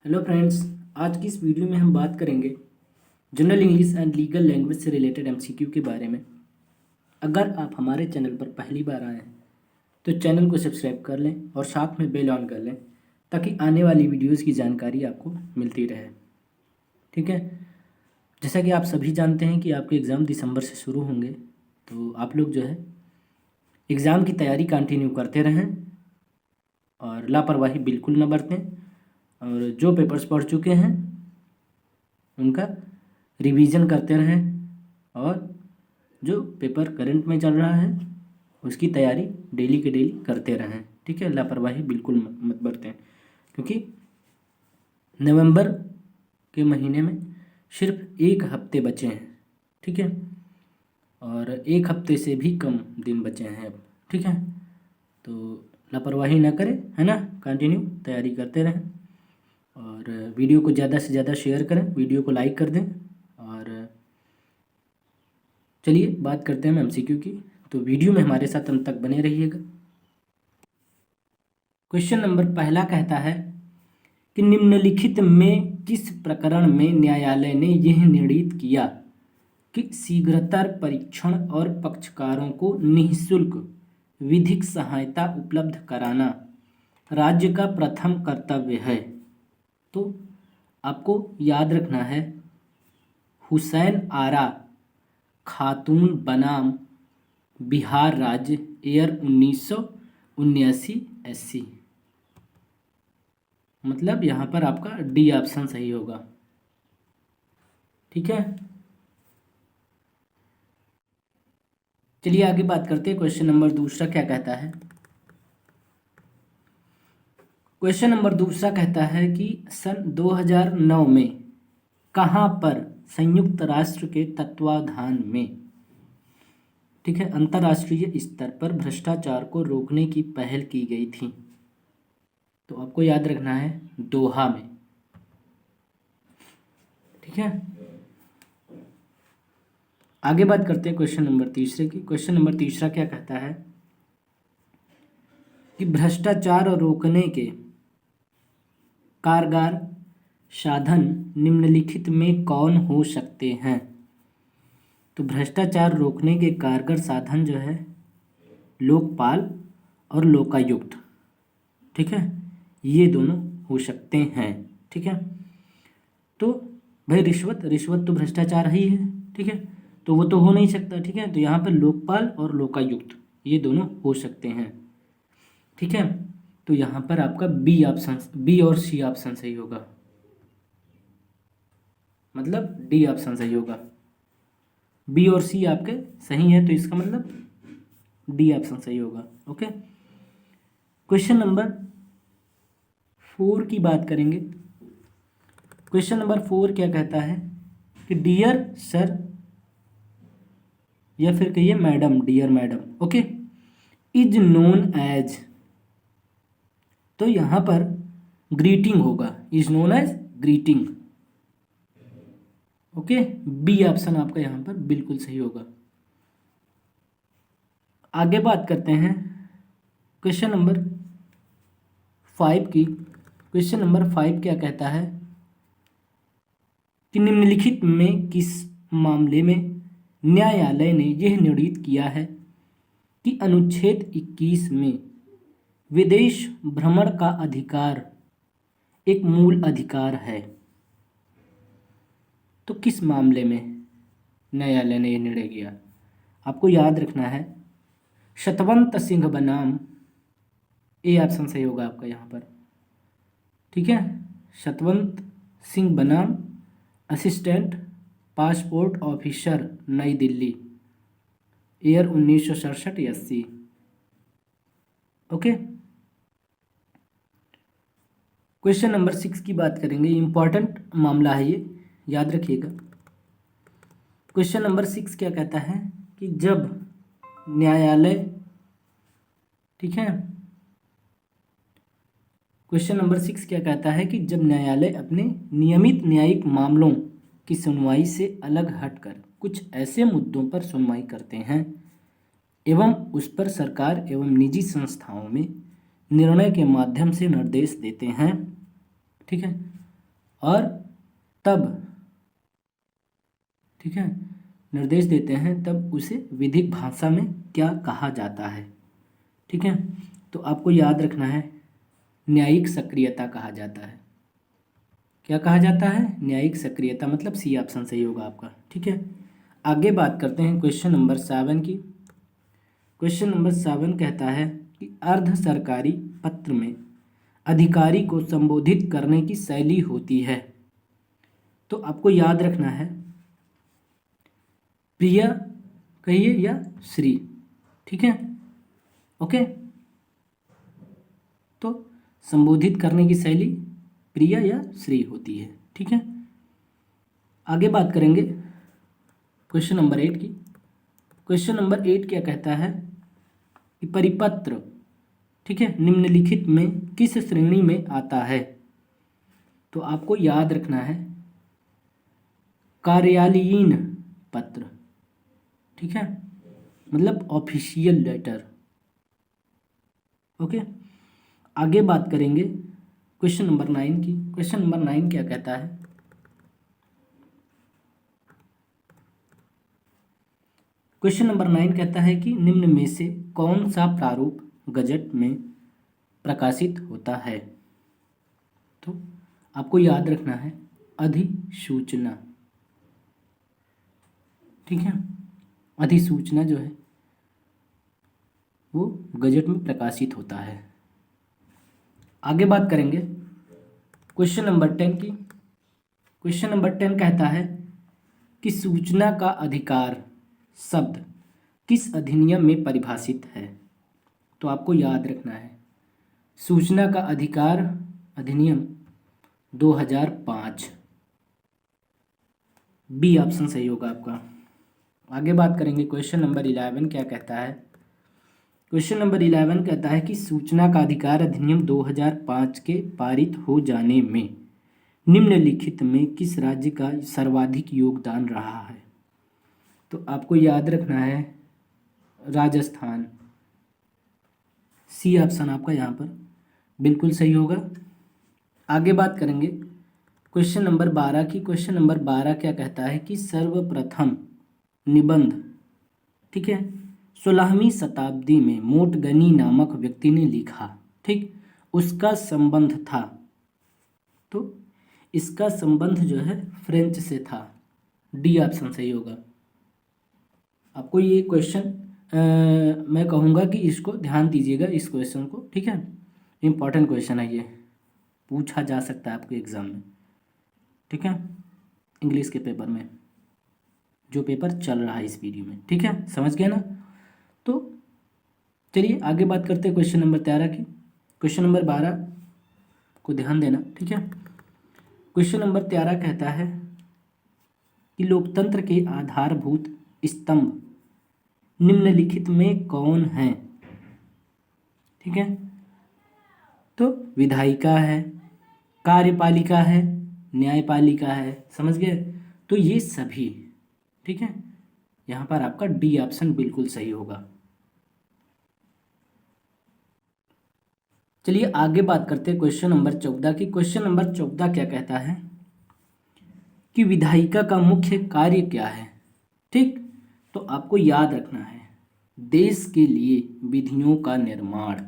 Hello friends, आज की इस वीडियो में हम बात करेंगे general English and legal language से रिलेटेड एमसीक्यू के बारे में। अगर आप हमारे चैनल पर पहली बार आए हैं तो चैनल को सब्सक्राइब कर लें और साथ में बेल ऑन कर लें ताकि आने वाली वीडियोस की जानकारी आपको मिलती रहे। ठीक है, जैसा कि आप सभी जानते हैं कि आपके एग्ज़ाम दिसंबर से शुरू होंगे, तो आप लोग जो है एग्ज़ाम की तैयारी कंटिन्यू करते रहें और लापरवाही बिल्कुल न बरतें। और जो पेपर्स पढ़ चुके हैं उनका रिवीजन करते रहें और जो पेपर करंट में चल रहा है उसकी तैयारी डेली के डेली करते रहें। ठीक है, लापरवाही बिल्कुल मत बरतें, क्योंकि नवंबर के महीने में सिर्फ 1 हफ्ते बचे हैं। ठीक है, और 1 हफ्ते से भी कम दिन बचे हैं अब। ठीक है, तो लापरवाही ना करें, है ना, कंटिन्यू तैयारी करते रहें और वीडियो को ज़्यादा से ज़्यादा शेयर करें, वीडियो को लाइक कर दें। और चलिए बात करते हैं एमसीक्यू की, तो वीडियो में हमारे साथ अंत तक बने रहिएगा। क्वेश्चन नंबर पहला कहता है कि निम्नलिखित में किस प्रकरण में न्यायालय ने यह निर्णित किया कि शीघ्रतर परीक्षण और पक्षकारों को निःशुल्क विधिक सहायता उपलब्ध कराना राज्य का प्रथम कर्तव्य है। तो आपको याद रखना है हुसैन आरा खातून बनाम बिहार राज्य ईयर 1979 SC, मतलब यहाँ पर आपका डी ऑप्शन सही होगा। ठीक है, चलिए आगे बात करते हैं। क्वेश्चन नंबर दूसरा क्या कहता है? क्वेश्चन नंबर दूसरा कहता है कि सन 2009 में कहाँ पर संयुक्त राष्ट्र के तत्वाधान में, ठीक है, अंतर्राष्ट्रीय स्तर पर भ्रष्टाचार को रोकने की पहल की गई थी? तो आपको याद रखना है दोहा में। ठीक है, आगे बात करते हैं क्वेश्चन नंबर तीसरे की। क्वेश्चन नंबर तीसरा क्या कहता है कि भ्रष्टाचार रोकने के कारगर साधन निम्नलिखित में कौन हो सकते हैं? तो भ्रष्टाचार रोकने के कारगर साधन जो है लोकपाल और लोकायुक्त, ठीक है, ये दोनों हो सकते हैं। ठीक है, तो भाई रिश्वत तो भ्रष्टाचार ही है। ठीक है, तो वो तो हो नहीं सकता। ठीक है, तो यहाँ पर लोकपाल और लोकायुक्त ये दोनों हो सकते हैं। ठीक है, तो यहाँ पर आपका बी और सी ऑप्शन सही होगा, मतलब डी ऑप्शन सही होगा। बी और सी आपके सही है, तो इसका मतलब डी ऑप्शन सही होगा। ओके, क्वेश्चन नंबर 4 की बात करेंगे। क्वेश्चन नंबर 4 क्या कहता है कि डियर सर या फिर कहिए madam, dear madam, okay, is known as, तो यहाँ पर ग्रीटिंग होगा, is known as greeting. Okay, B option आपका यहाँ पर बिल्कुल सही होगा। आगे बात करते हैं क्वेश्चन नंबर 5 की। क्वेश्चन नंबर 5 क्या कहता है कि निम्नलिखित में किस मामले में न्यायालय ने यह निर्णित किया है कि अनुच्छेद 21 में विदेश भ्रमण का अधिकार एक मूल अधिकार है? तो किस मामले में न्यायालय ने यह निर्णय किया? आपको याद रखना है सतवंत सिंह बनाम, ए ऑप्शन सही होगा आपका यहाँ पर। ठीक है, सतवंत सिंह बनाम असिस्टेंट पासपोर्ट ऑफिसर नई Delhi year 1967 80। Okay, question number 6 की बात करेंगे। इंपॉर्टेंट मामला है ये, याद रखिएगा। क्वेश्चन नंबर 6 क्या कहता है कि जब न्यायालय, ठीक है, क्वेश्चन नंबर 6 क्या कहता है कि जब न्यायालय अपने नियमित न्यायिक मामलों की सुनवाई से अलग हटकर कुछ ऐसे मुद्दों पर सुनवाई करते हैं एवं उस पर सरकार एवं निजी संस्थाओं में निर्णय के माध्यम से निर्देश देते हैं, ठीक है, और तब, ठीक है, निर्देश देते हैं तब उसे विधिक भाषा में क्या कहा जाता है। ठीक है, तो आपको याद रखना है न्यायिक सक्रियता कहा जाता है। क्या कहा जाता है? न्यायिक सक्रियता, मतलब सी ऑप्शन सही होगा आपका। ठीक है, आगे बात करते हैं क्वेश्चन नंबर 7 की। क्वेश्चन नंबर 7 कहता है कि अर्ध सरकारी पत्र में अधिकारी को संबोधित करने की शैली होती है। तो आपको याद रखना है प्रिय कहिए या श्री। ठीक है, ओके। तो संबोधित करने की शैली प्रिय या श्री होती है। ठीक है, आगे बात करेंगे क्वेश्चन नंबर 8 की। क्वेश्चन नंबर 8 क्या कहता है कि परिपत्र, ठीक है, निम्नलिखित में किस श्रेणी में आता है। तो आपको याद रखना है कार्यालयीन पत्र। ठीक है, मतलब ऑफिशियल लेटर। ओके, आगे बात करेंगे क्वेश्चन नंबर 9 की। क्वेश्चन नंबर 9 क्या कहता है? क्वेश्चन नंबर 9 कहता है कि निम्न में से कौन सा प्रारूप गजट में प्रकाशित होता है। तो आपको याद रखना है अधिसूचना। ठीक है, अधिसूचना जो है वो गजट में प्रकाशित होता है। आगे बात करेंगे क्वेश्चन नंबर 10 की। क्वेश्चन नंबर 10 कहता है कि सूचना का अधिकार शब्द किस अधिनियम में परिभाषित है। तो आपको याद रखना है सूचना का अधिकार अधिनियम 2005, बी ऑप्शन सही होगा आपका। आगे बात करेंगे क्वेश्चन नंबर 11 क्या कहता है। क्वेश्चन नंबर 11 कहता है कि सूचना का अधिकार अधिनियम 2005 के पारित हो जाने में निम्नलिखित में किस राज्य का सर्वाधिक योगदान रहा है। तो आपको याद रखना है राजस्थान, सी ऑप्शन आपका यहाँ पर बिल्कुल सही होगा। आगे बात करेंगे क्वेश्चन नंबर 12 की। क्वेश्चन नंबर 12 क्या कहता है कि सर्वप्रथम निबंध, ठीक है, 16वीं शताब्दी में मोटगनी नामक व्यक्ति ने लिखा। ठीक, उसका संबंध था, तो इसका संबंध जो है फ्रेंच से था, डी ऑप्शन सही होगा। आपको ये क्वेश्चन मैं कहूँगा कि इसको ध्यान दीजिएगा, इस क्वेश्चन को। ठीक है, इम्पॉर्टेंट क्वेश्चन है, ये पूछा जा सकता है आपके एग्ज़ाम में। ठीक है, इंग्लिश के पेपर में, जो पेपर चल रहा है इस वीडियो में। ठीक है, समझ गए ना। तो चलिए आगे बात करते हैं क्वेश्चन नंबर 13 की। क्वेश्चन नंबर 12 को ध्यान देना। ठीक है, क्वेश्चन नंबर 13 कहता है कि लोकतंत्र के आधारभूत स्तंभ निम्नलिखित में कौन है। ठीक है, तो विधायिका है, कार्यपालिका है, न्यायपालिका है, समझ गए। तो ये सभी, ठीक है, यहाँ पर आपका डी ऑप्शन बिल्कुल सही होगा। चलिए आगे बात करते हैं क्वेश्चन नंबर 14 की। क्वेश्चन नंबर 14 क्या कहता है कि विधायिका का मुख्य कार्य क्या है। ठीक, तो आपको याद रखना है देश के लिए विधियों का निर्माण,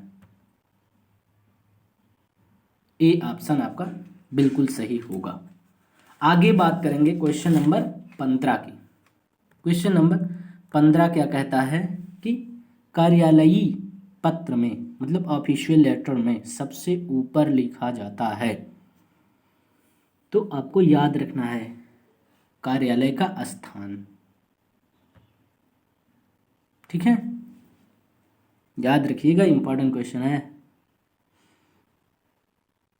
ए ऑप्शन आपका बिल्कुल सही होगा। आगे बात करेंगे क्वेश्चन नंबर 15 की। क्वेश्चन नंबर 15 क्या कहता है कि कार्यालयी पत्र में, मतलब ऑफिशियल लेटर में सबसे ऊपर लिखा जाता है। तो आपको याद रखना है कार्यालय का स्थान। ठीक है, याद रखिएगा, इंपॉर्टेंट क्वेश्चन है,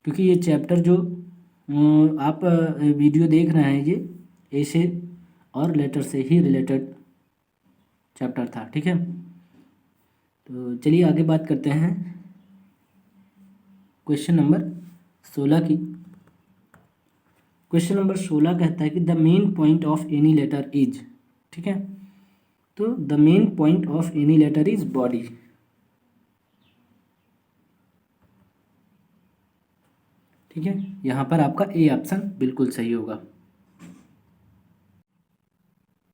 क्योंकि ये चैप्टर जो आप वीडियो देख रहे हैं ये ऐसे और लेटर से ही रिलेटेड चैप्टर था। ठीक है, तो चलिए आगे बात करते हैं क्वेश्चन नंबर 16 की। क्वेश्चन नंबर 16 कहता है कि the main point of any letter is, ठीक है, तो the main point of any letter is body. ठीक है, यहाँ पर आपका ए ऑप्शन बिल्कुल सही होगा।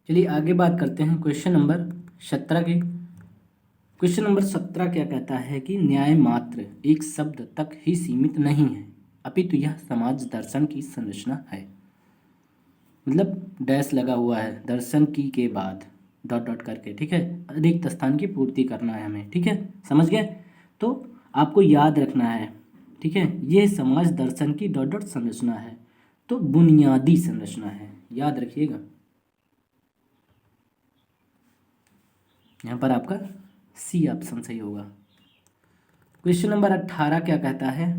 चलिए आगे बात करते हैं क्वेश्चन नंबर 17 के। क्वेश्चन नंबर 17 क्या कहता है कि न्याय मात्र एक शब्द तक ही सीमित नहीं है, अपितु यह समाज दर्शन की संरचना है। मतलब डैश लगा हुआ है, दर्शन की के बाद डॉट डॉट करके, ठीक है, रिक्त स्थान की पूर्ति करना है हमें, ठीक है, समझ गए। तो आपको याद रखना है, ठीक है, ये समाज दर्शन की डॉट डॉट संरचना है, तो बुनियादी संरचना है, याद रखिएगा। यहाँ पर आपका सी ऑप्शन सही होगा। क्वेश्चन नंबर 18 क्या कहता है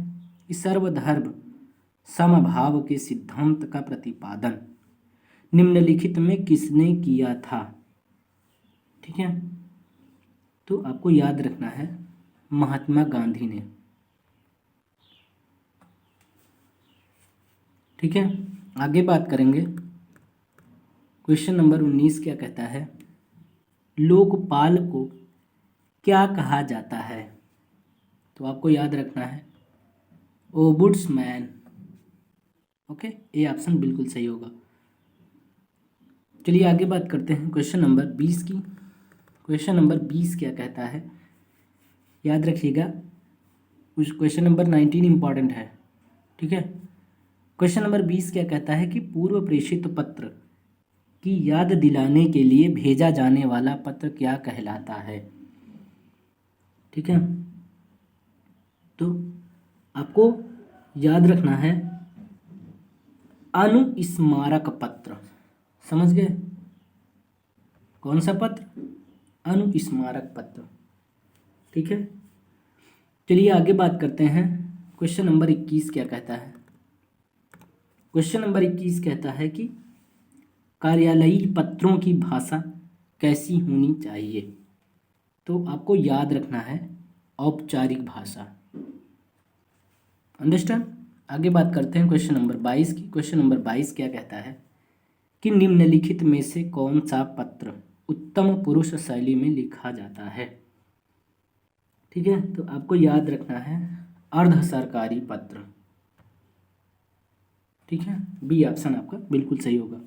कि सर्वधर्म समभाव के सिद्धांत का प्रतिपादन निम्नलिखित में किसने किया था। ठीक है, तो आपको याद रखना है महात्मा गांधी ने। ठीक है, आगे बात करेंगे। क्वेश्चन नंबर 19 क्या कहता है, लोकपाल को क्या कहा जाता है। तो आपको याद रखना है ओम्बुड्समैन। ओके, ए ऑप्शन बिल्कुल सही होगा। चलिए आगे बात करते हैं क्वेश्चन नंबर 20 की। क्वेश्चन नंबर 20 क्या कहता है, याद रखिएगा, उस क्वेश्चन नंबर 19 इंपॉर्टेंट है। ठीक है, क्वेश्चन नंबर 20 क्या कहता है कि पूर्व प्रेषित पत्र की याद दिलाने के लिए भेजा जाने वाला पत्र क्या कहलाता है। ठीक है, तो आपको याद रखना है अनुस्मारक पत्र। समझ गए, कौन सा पत्र, अनुस्मारक पत्र। ठीक है, चलिए आगे बात करते हैं। क्वेश्चन नंबर 21 क्या कहता है। क्वेश्चन नंबर 21 कहता है कि कार्यालयी पत्रों की भाषा कैसी होनी चाहिए। तो आपको याद रखना है औपचारिक भाषा। अंडरस्टैंड। आगे बात करते हैं क्वेश्चन नंबर 22 की। क्वेश्चन नंबर 22 क्या कहता है कि निम्नलिखित में से कौन सा पत्र उत्तम पुरुष शैली में लिखा जाता है। ठीक है, तो आपको याद रखना है अर्ध सरकारी पत्र। ठीक है, बी ऑप्शन आपका बिल्कुल सही होगा।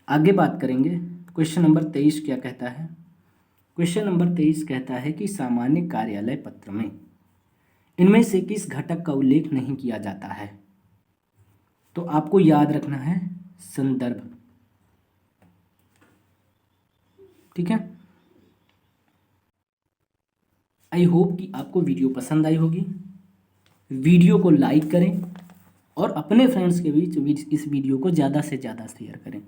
आगे बात करेंगे। क्वेश्चन नंबर 23 क्या कहता है। क्वेश्चन नंबर 23 कहता है कि सामान्य कार्यालय पत्र में इनमें से किस घटक का उल्लेख नहीं किया जाता है। तो आपको याद रखना है संदर्भ। ठीक है, आई होप कि आपको वीडियो पसंद आई होगी। वीडियो को लाइक करें और अपने फ्रेंड्स के बीच इस वीडियो को ज़्यादा से ज़्यादा शेयर करें,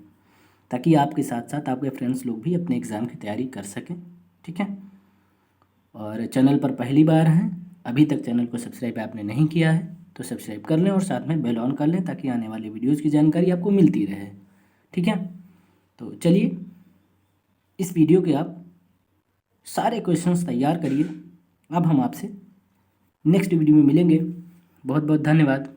ताकि आपके साथ साथ आपके फ्रेंड्स लोग भी अपने एग्ज़ाम की तैयारी कर सकें। ठीक है, और चैनल पर पहली बार हैं, अभी तक चैनल को सब्सक्राइब आपने नहीं किया है तो सब्सक्राइब कर लें और साथ में बेल ऑन कर लें, ताकि आने वाली वीडियोज़ की जानकारी आपको मिलती रहे। ठीक है, तो चलिए इस वीडियो के आप सारे क्वेश्चंस तैयार करिए। अब हम आपसे नेक्स्ट वीडियो में मिलेंगे। बहुत बहुत धन्यवाद।